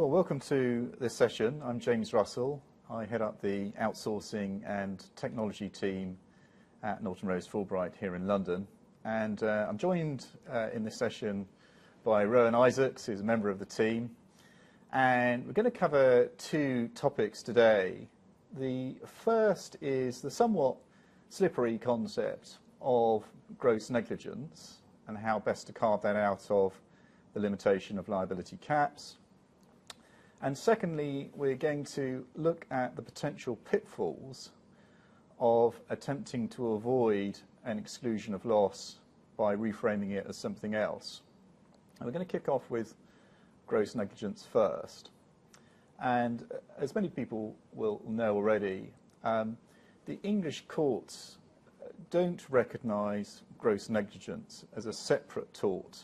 Well, welcome to this session. I'm James Russell. I head up the outsourcing and technology team at Norton Fulbright here in London. And I'm joined in this session by Rohan Isaacs, who's a member of the team. And we're going to cover two topics today. The first is the somewhat slippery concept of gross negligence and how best to carve that out of the limitation of liability caps. And secondly, we're going to look at the potential pitfalls of attempting to avoid an exclusion of loss by reframing it as something else. And we're going to kick off with gross negligence first. And as many people will know already, the English courts don't recognise gross negligence as a separate tort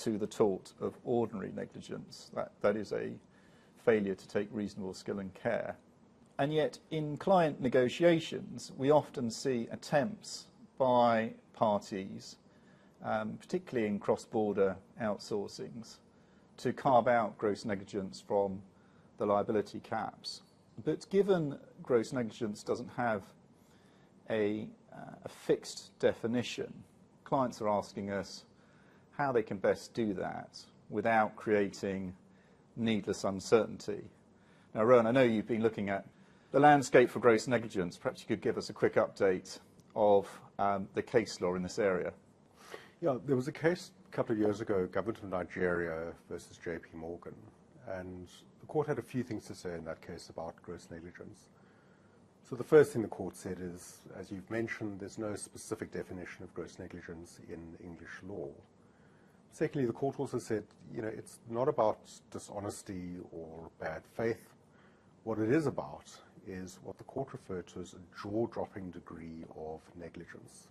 to the tort of ordinary negligence. That is a failure to take reasonable skill and care. And yet in client negotiations we often see attempts by parties, particularly in cross-border outsourcings, to carve out gross negligence from the liability caps. But given gross negligence doesn't have a fixed definition, clients are asking us how they can best do that without creating needless uncertainty. Now, Rohan, I know you've been looking at the landscape for gross negligence. Perhaps you could give us a quick update of the case law in this area. Yeah, there was a case a couple of years ago, Government of Nigeria versus JP Morgan, and the court had a few things to say in that case about gross negligence. So the first thing the court said is, as you've mentioned, there's no specific definition of gross negligence in English law. Secondly, the court also said, it's not about dishonesty or bad faith. What it is about is what the court referred to as a jaw-dropping degree of negligence.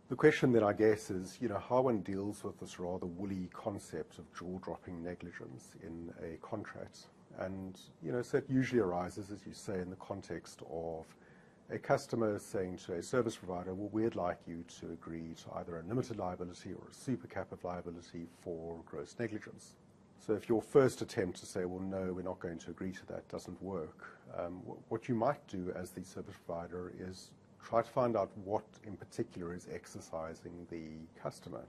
The question then, I guess, is, how one deals with this rather woolly concept of jaw-dropping negligence in a contract. And, so it usually arises, as you say, in the context of a customer saying to a service provider, well, we'd like you to agree to either a limited liability or a super cap of liability for gross negligence. So if your first attempt to say, well, no, we're not going to agree to that doesn't work, what you might do as the service provider is try to find out what in particular is exercising the customer.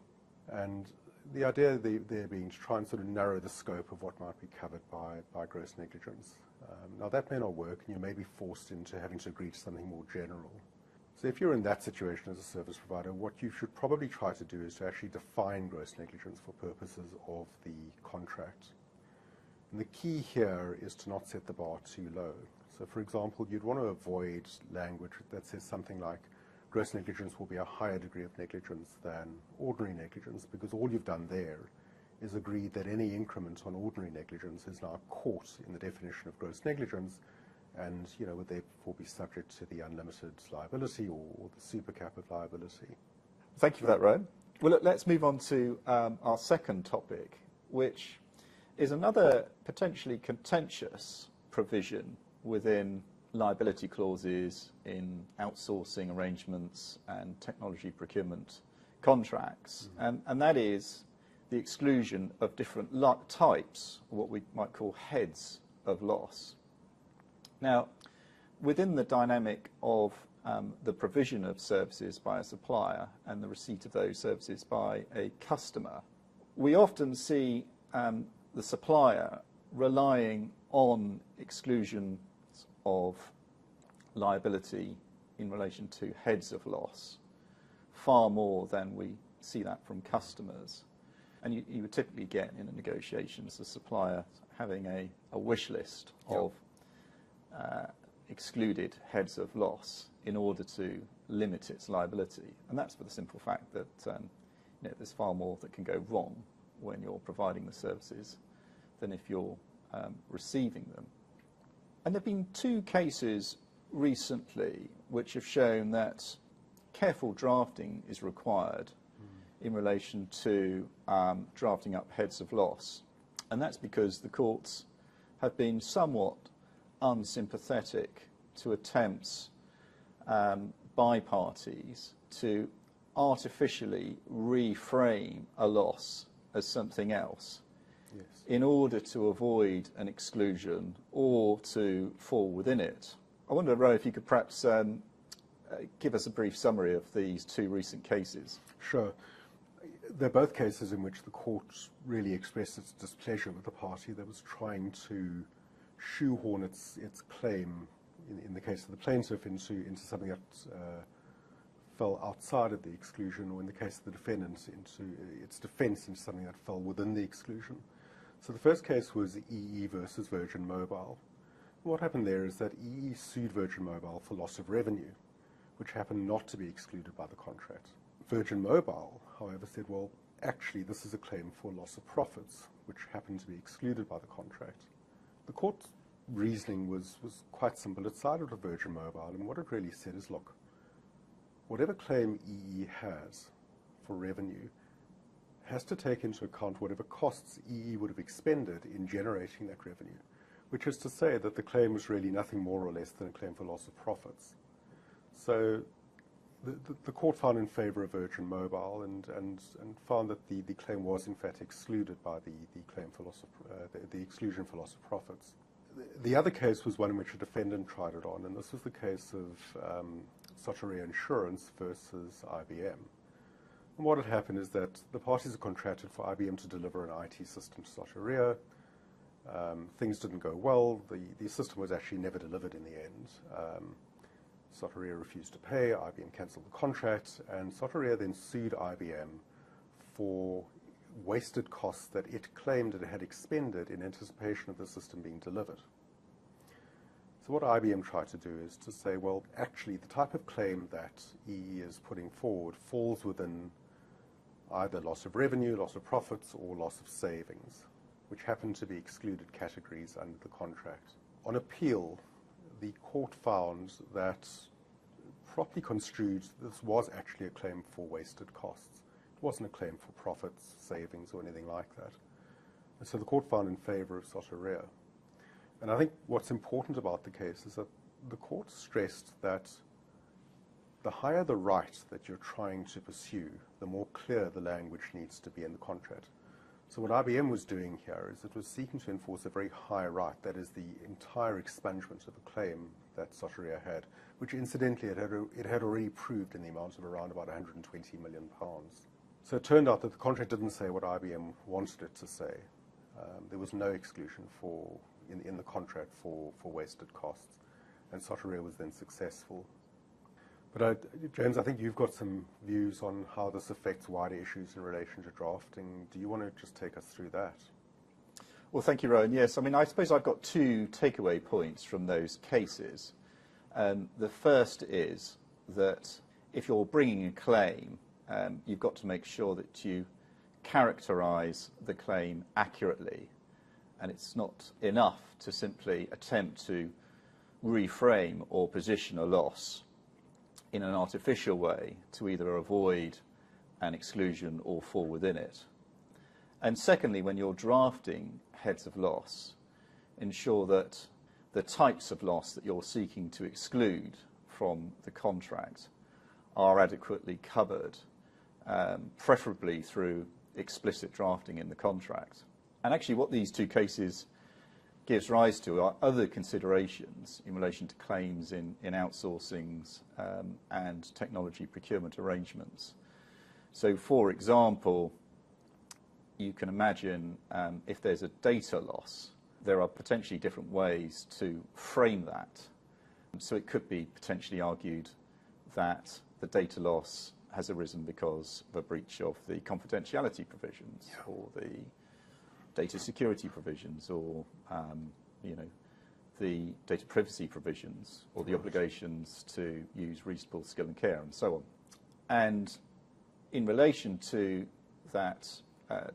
And the idea there being to try and sort of narrow the scope of what might be covered by gross negligence. Now that may not work, and you may be forced into having to agree to something more general. So if you're in that situation as a service provider, what you should probably try to do is to actually define gross negligence for purposes of the contract. And the key here is to not set the bar too low. So for example, you'd want to avoid language that says something like gross negligence will be a higher degree of negligence than ordinary negligence, because all you've done there is agreed that any increment on ordinary negligence is now caught in the definition of gross negligence and would therefore be subject to the unlimited liability or the super cap of liability. Thank you for that, Rohan. Well, look, let's move on to our second topic, which is another potentially contentious provision within liability clauses in outsourcing arrangements and technology procurement contracts, and that is the exclusion of different types, what we might call heads of loss. Now, within the dynamic of the provision of services by a supplier and the receipt of those services by a customer, we often see the supplier relying on exclusions of liability in relation to heads of loss far more than we see that from customers. And you would typically get in a negotiations the supplier having a wish list of excluded heads of loss in order to limit its liability. And that's for the simple fact that there's far more that can go wrong when you're providing the services than if you're receiving them. And there have been two cases recently which have shown that careful drafting is required in relation to drafting up heads of loss. And that's because the courts have been somewhat unsympathetic to attempts by parties to artificially reframe a loss as something else Yes. in order to avoid an exclusion or to fall within it. I wonder, Ro, if you could perhaps give us a brief summary of these two recent cases. Sure. They're both cases in which the court really expressed its displeasure with the party that was trying to shoehorn its claim, in the case of the plaintiff, into something that fell outside of the exclusion, or in the case of the defendant, into its defense into something that fell within the exclusion. So the first case was EE versus Virgin Mobile. What happened there is that EE sued Virgin Mobile for loss of revenue, which happened not to be excluded by the contract. Virgin Mobile, however, said, well, actually, this is a claim for loss of profits, which happened to be excluded by the contract. The court's reasoning was quite simple. It sided with Virgin Mobile, and what it really said is, look, whatever claim EE has for revenue has to take into account whatever costs EE would have expended in generating that revenue, which is to say that the claim was really nothing more or less than a claim for loss of profits. So the court found in favor of Virgin Mobile and found that the claim was in fact excluded by the claim for loss of the exclusion for loss of profits. The other case was one in which a defendant tried it on, and this was the case of Soteria Insurance versus IBM. And what had happened is that the parties had contracted for IBM to deliver an IT system to Soteria. Things didn't go well. The system was actually never delivered in the end. Soteria refused to pay, IBM cancelled the contract, and Soteria then sued IBM for wasted costs that it claimed it had expended in anticipation of the system being delivered. So what IBM tried to do is to say, well, actually, the type of claim that EE is putting forward falls within either loss of revenue, loss of profits, or loss of savings, which happen to be excluded categories under the contract. On appeal, the court found that, properly construed, this was actually a claim for wasted costs. It wasn't a claim for profits, savings, or anything like that. And so the court found in favor of Soteria. And I think what's important about the case is that the court stressed that the higher the right that you're trying to pursue, the more clear the language needs to be in the contract. So what IBM was doing here is it was seeking to enforce a very high right, that is the entire expungement of a claim that Soteria had, which incidentally it had already proved in the amount of around about £120 million. So it turned out that the contract didn't say what IBM wanted it to say. There was no exclusion in the contract for wasted costs, and Soteria was then successful. But James, I think you've got some views on how this affects wider issues in relation to drafting. Do you want to just take us through that? Well, thank you, Rowan. Yes, I mean, I suppose I've got two takeaway points from those cases. The first is that if you're bringing a claim, you've got to make sure that you characterise the claim accurately. And it's not enough to simply attempt to reframe or position a loss in an artificial way to either avoid an exclusion or fall within it. And secondly, when you're drafting heads of loss, ensure that the types of loss that you're seeking to exclude from the contract are adequately covered, preferably through explicit drafting in the contract. And actually what these two cases gives rise to are other considerations in relation to claims in outsourcings and technology procurement arrangements. So, for example, you can imagine if there's a data loss, there are potentially different ways to frame that. So it could be potentially argued that the data loss has arisen because of a breach of the confidentiality provisions or the data security provisions or the data privacy provisions or the obligations to use reasonable skill and care and so on. And in relation to that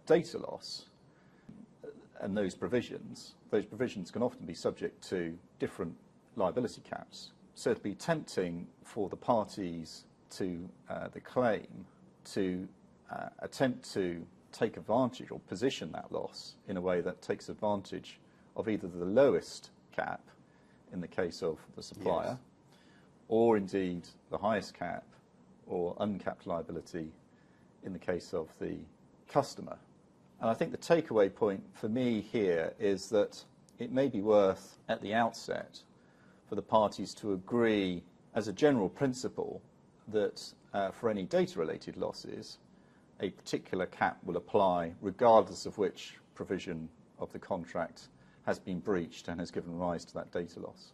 data loss and those provisions can often be subject to different liability caps. So it'd be tempting for the parties to the claim to attempt to take advantage or position that loss in a way that takes advantage of either the lowest cap in the case of the supplier, or indeed the highest cap or uncapped liability in the case of the customer. And I think the takeaway point for me here is that it may be worth, at the outset, for the parties to agree as a general principle that for any data-related losses, a particular cap will apply regardless of which provision of the contract has been breached and has given rise to that data loss.